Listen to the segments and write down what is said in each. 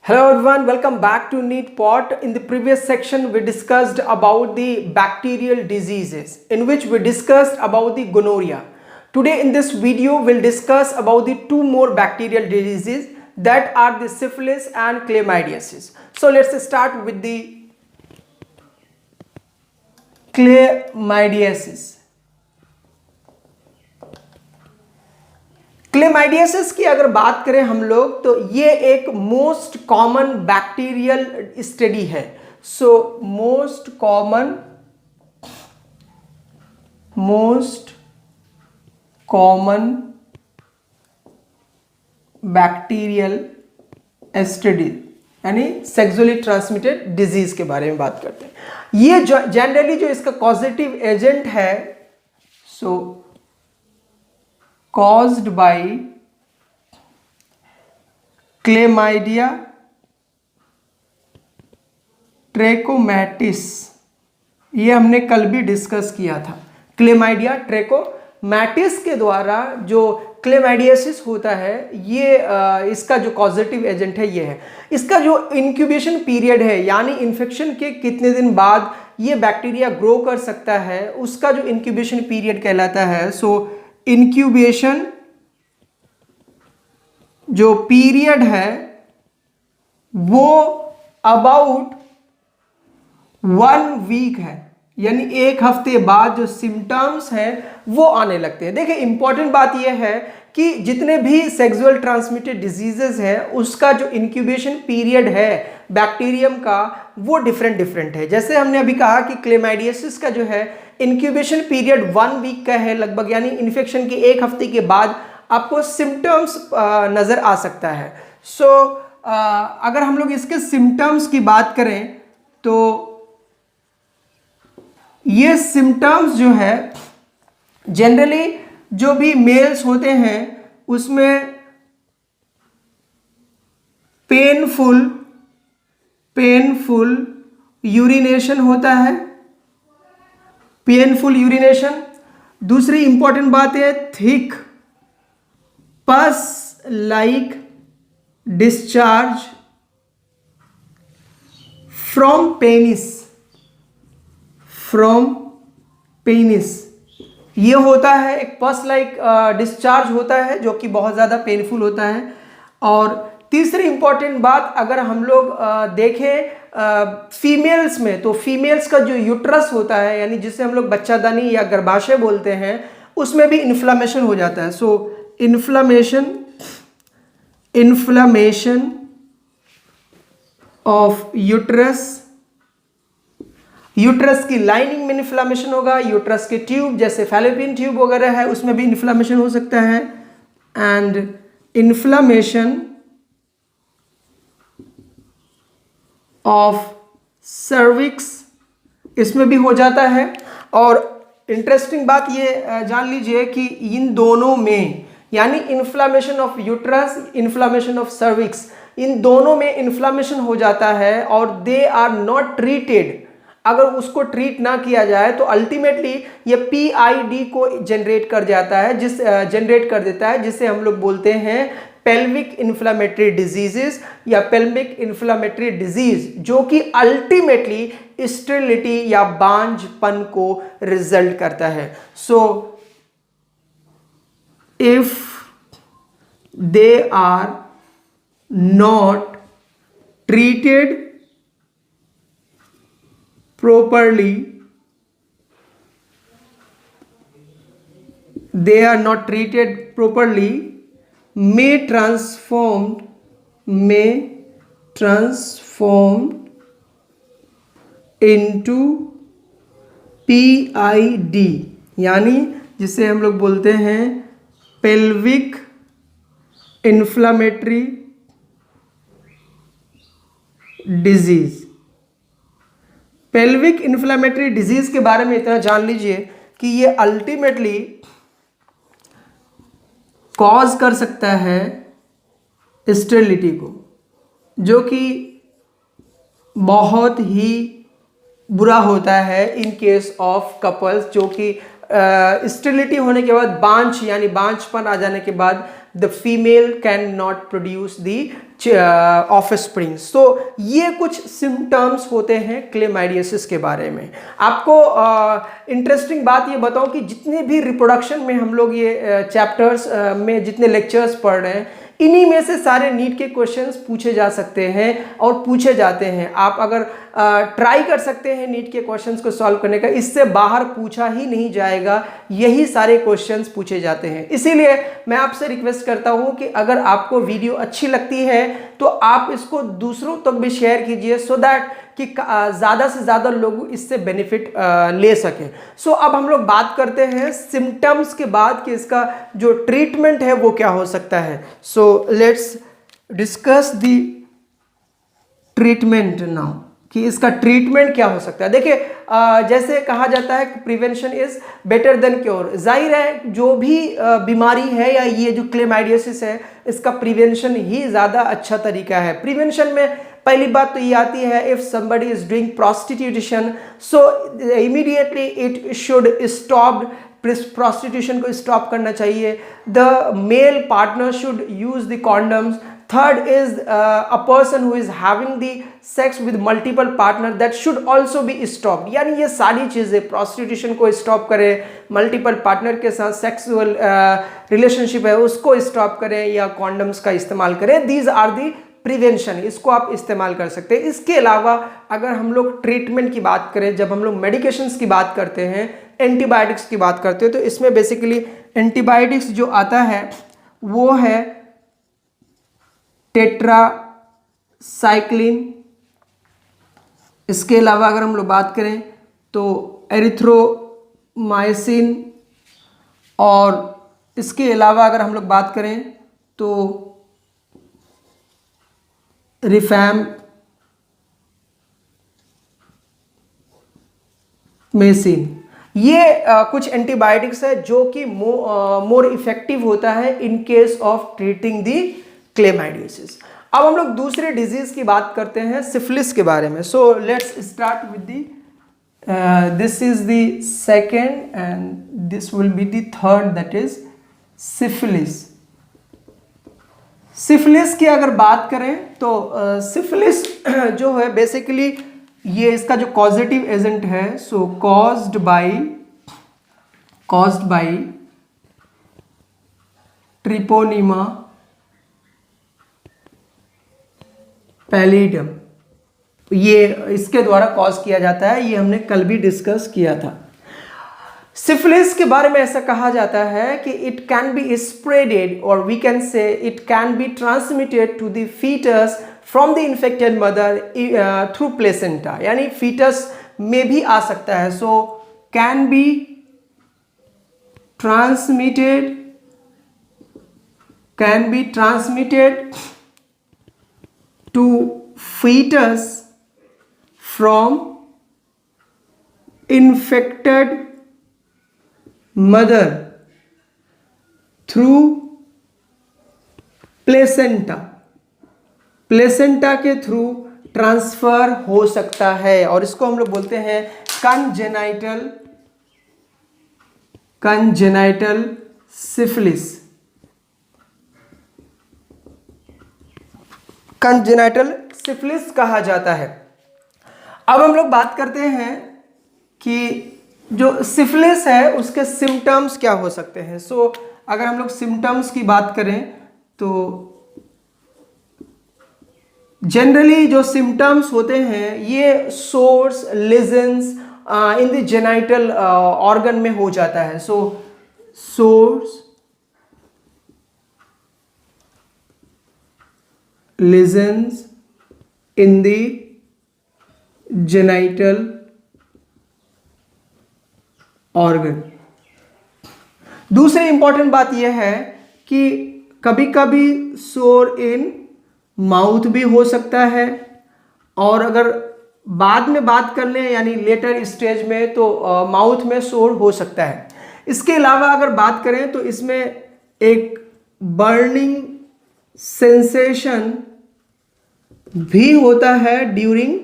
Hello everyone, welcome back to NEET Pot. In the previous section, we discussed about the bacterial diseases in which we discussed about the gonorrhea. Today in this video, we'll discuss about the two more bacterial diseases that are the syphilis and chlamydiasis. So let's start with the chlamydiasis. Chlamydiasis की अगर बात करें हम लोग तो ये एक most common bacterial study है. So most common bacterial study यानी सेक्सुअली ट्रांसमिटेड डिजीज के बारे में बात करते हैं. ये जनरली जो इसका कॉजेटिव एजेंट है, सो caused by Chlamydia trachomatis, ये हमने कल भी डिस्कस किया था. क्लेमाइडिया ट्रेकोमैटिस के द्वारा जो क्लेमाइडियासिस होता है, ये इसका जो कॉजेटिव एजेंट है ये है. इसका जो इंक्यूबेशन पीरियड है यानी इन्फेक्शन के कितने दिन बाद ये बैक्टीरिया ग्रो कर सकता है, उसका जो इंक्यूबेशन पीरियड कहलाता है. सो इंक्यूबेशन जो पीरियड है वो अबाउट 1 वीक है, यानी एक हफ्ते बाद जो सिम्टम्स हैं वो आने लगते हैं. देखिए इंपॉर्टेंट बात यह है कि जितने भी सेक्सुअल ट्रांसमिटेड डिजीजेस हैं उसका जो इंक्यूबेशन पीरियड है बैक्टीरियम का वो डिफरेंट है. जैसे हमने अभी कहा कि क्लेमाइडियासिस का जो है इंक्यूबेशन पीरियड 1 वीक का है लगभग, यानी इन्फेक्शन के एक हफ्ते के बाद आपको सिम्टम्स नज़र आ सकता है. सो अगर हम लोग इसके सिम्टम्स की बात करें तो ये सिम्टम्स जो है जनरली जो भी मेल्स होते हैं उसमें पेनफुल यूरिनेशन होता है, पेनफुल यूरिनेशन. दूसरी इंपॉर्टेंट बात है थिक पस लाइक डिस्चार्ज फ्रॉम पेनिस. ये होता है एक पस लाइक डिस्चार्ज होता है जो कि बहुत ज़्यादा पेनफुल होता है. और तीसरी इंपॉर्टेंट बात अगर हम लोग देखें फीमेल्स में, तो फीमेल्स का जो यूट्रस होता है यानी जिसे हम लोग बच्चादानी या गर्भाशय बोलते हैं, उसमें भी इन्फ्लामेशन हो जाता है. सो इन्फ्लामेशन ऑफ यूट्रस की लाइनिंग में इन्फ्लामेशन होगा, यूट्रस के ट्यूब जैसे फैलोपियन ट्यूब वगैरह है उसमें भी इन्फ्लामेशन हो सकता है. एंड इन्फ्लामेशन ऑफ सर्विक्स इसमें भी हो जाता है. और इंटरेस्टिंग बात ये जान लीजिए कि इन दोनों में यानी inflammation of uterus, inflammation of cervix, इन दोनों में इन्फ्लामेशन हो जाता है और दे आर नॉट ट्रीटेड. अगर उसको ट्रीट ना किया जाए तो अल्टीमेटली ये PID को जनरेट कर देता है जिसे हम लोग बोलते हैं पेल्विक इन्फ्लामेटरी डिजीजेस या पेल्विक इन्फ्लामेटरी डिजीज, जो कि अल्टीमेटली स्टेरिलिटी या बांझपन को रिजल्ट करता है. So if they are not treated properly, may transformed into PID यानी जिसे हम लोग बोलते हैं pelvic inflammatory disease. Pelvic inflammatory disease के बारे में इतना जान लीजिए कि ये अल्टीमेटली कॉज कर सकता है स्टेरिलिटी को, जो कि बहुत ही बुरा होता है इन केस ऑफ कपल्स, जो कि स्टेरिलिटी होने के बाद बांझ यानी बांझपन आ जाने के बाद the female cannot produce the of springs. तो ये कुछ सिम्टम्स होते हैं क्लेमाइडियोसिस के बारे में। आपको इंटरेस्टिंग बात ये बताऊं कि जितने भी रिप्रोडक्शन में हम लोग ये चैप्टर्स में जितने लेक्चर्स पढ़ रहे हैं, इन्हीं में से सारे नीट के क्वेश्चंस पूछे जा सकते हैं और पूछे जाते हैं। आप अगर ट्राई कर सकते हैं नीट के क्वेश्चंस को सॉल्व करने का, इससे बाहर पूछा ही नहीं जाएगा, यही सारे क्वेश्चंस पूछे जाते हैं। इसीलिए मैं आपसे रिक्वेस्ट करता हूं कि अगर आपको वीडियो अच्छी लगती है तो आप इसको दूसरों तक भी शेयर कीजिए, सो दैट कि ज़्यादा से ज़्यादा लोग इससे बेनिफिट ले सकें। सो अब हम लोग बात करते हैं सिम्टम्स के बाद कि इसका जो ट्रीटमेंट है वो क्या हो सकता है। So let's discuss the treatment now, कि इसका ट्रीटमेंट क्या हो सकता है। देखिए जैसे कहा जाता है कि prevention is better than cure. जाहिर है जो भी बीमारी है या ये जो क्लेमाइडियोसिस है, इसका प्रिवेंशन ही ज़्यादा अच्छा तरीका है। प्रिवेंशन में पहली बात तो ये आती है, if somebody is doing prostitution, so immediately it should stop, prostitution को स्टॉप करना चाहिए। The male partner should use the condoms. Third is a person who is having the sex with multiple partner, that should also be stopped. यानी ये सारी चीज़ें, prostitution को stop करें, multiple partner के साथ सेक्सुअल रिलेशनशिप है उसको स्टॉप करें, या कॉन्डम्स का इस्तेमाल करें। दीज आर दी प्रिवेंशन, इसको आप इस्तेमाल कर सकते हैं। इसके अलावा अगर हम लोग ट्रीटमेंट की बात करें, जब हम लोग मेडिकेशंस की बात करते हैं, एंटीबायोटिक्स की बात करते हैं, तो इसमें बेसिकली एंटीबायोटिक्स जो आता है वो है टेट्रासाइक्लिन। इसके अलावा अगर हम लोग बात करें तो एरिथ्रोमाइसिन, और इसके अलावा अगर हम लोग बात करें तो रिफैम्पिसिन। ये कुछ एंटीबायोटिक्स है जो कि मोर इफेक्टिव होता है इन केस ऑफ ट्रीटिंग दी क्लेमाइडियोसिस। अब हम लोग दूसरे डिजीज की बात करते हैं, सिफिलिस के बारे में। So let's start with the this is the second and this will be the third, that is syphilis. Syphilis की अगर बात करें तो सिफिलिस जो है बेसिकली ये इसका जो कॉजेटिव एजेंट है, सो कॉज्ड बाय ट्रिपोनिमा पैलिडम, ये इसके द्वारा कॉज किया जाता है। ये हमने कल भी डिस्कस किया था। सिफिलिस के बारे में ऐसा कहा जाता है कि इट कैन बी स्प्रेडेड, और we can say it can be transmitted to the foetus from the infected mother through placenta, यानी फीटस में भी आ सकता है। So can be transmitted to fetus from infected mother through placenta। Placenta के through transfer हो सकता है, और इसको हम लोग बोलते हैं कंजेनाइटल सिफिलिस। कंजेनाइटल सिफिलिस कहा जाता है। अब हम लोग बात करते हैं कि जो सिफिलिस है उसके सिम्टम्स क्या हो सकते हैं। सो अगर हम लोग सिम्टम्स की बात करें तो जनरली जो सिम्टम्स होते हैं ये sores, lesions in the genital organ में हो जाता है। So sores, lesions in the genital organ। दूसरी इंपॉर्टेंट बात यह है कि कभी कभी सोर इन माउथ भी हो सकता है, और अगर बाद में बात कर लें यानी लेटर स्टेज में तो माउथ में सोर हो सकता है। इसके अलावा अगर बात करें तो इसमें एक बर्निंग सेंसेशन भी होता है ड्यूरिंग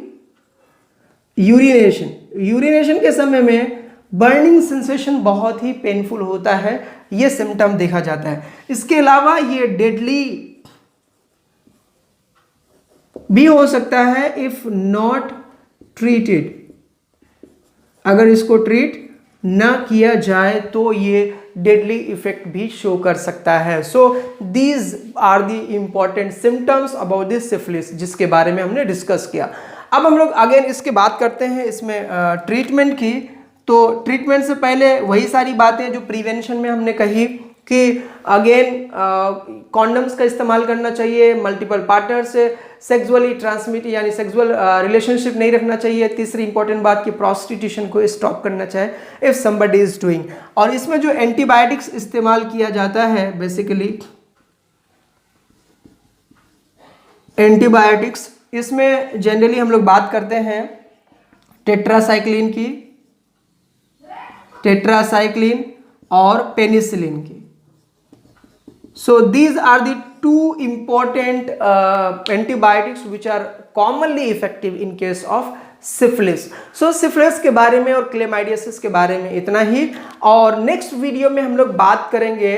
यूरिनेशन के समय में बर्निंग सेंसेशन बहुत ही पेनफुल होता है, ये सिम्टम देखा जाता है। इसके अलावा ये डेडली भी हो सकता है इफ नॉट ट्रीटेड, अगर इसको ट्रीट ना किया जाए तो ये डेडली इफेक्ट भी शो कर सकता है। So these are the important symptoms about this syphilis, जिसके बारे में हमने डिस्कस किया। अब हम लोग अगेन इसके बात करते हैं इसमें ट्रीटमेंट की। तो ट्रीटमेंट से पहले वही सारी बातें जो प्रिवेंशन में हमने कही कि अगेन कॉन्डम्स का इस्तेमाल करना चाहिए, मल्टीपल पार्टनर से सेक्सुअली ट्रांसमिट यानी सेक्सुअल रिलेशनशिप नहीं रखना चाहिए। तीसरी इंपॉर्टेंट बात कि प्रोस्टिट्यूशन को स्टॉप करना चाहिए इफ समबडी इज डूइंग। और इसमें जो एंटीबायोटिक्स इस्तेमाल किया जाता है, बेसिकली एंटीबायोटिक्स, इसमें जनरली हम लोग बात करते हैं टेट्रासाइक्लिन की, टेट्रासाइक्लिन और पेनिसिलिन की। So these are the two important antibiotics which are commonly effective in case of syphilis. So syphilis के बारे में और क्लेमाइडियासिस के बारे में इतना ही। और नेक्स्ट वीडियो में हम लोग बात करेंगे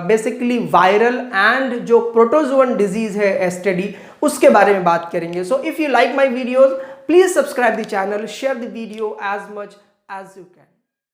बेसिकली वायरल एंड जो प्रोटोजोअन डिजीज है एसटीडी, उसके बारे में बात करेंगे। So if you like my videos, please subscribe the channel, share the video as much as you can.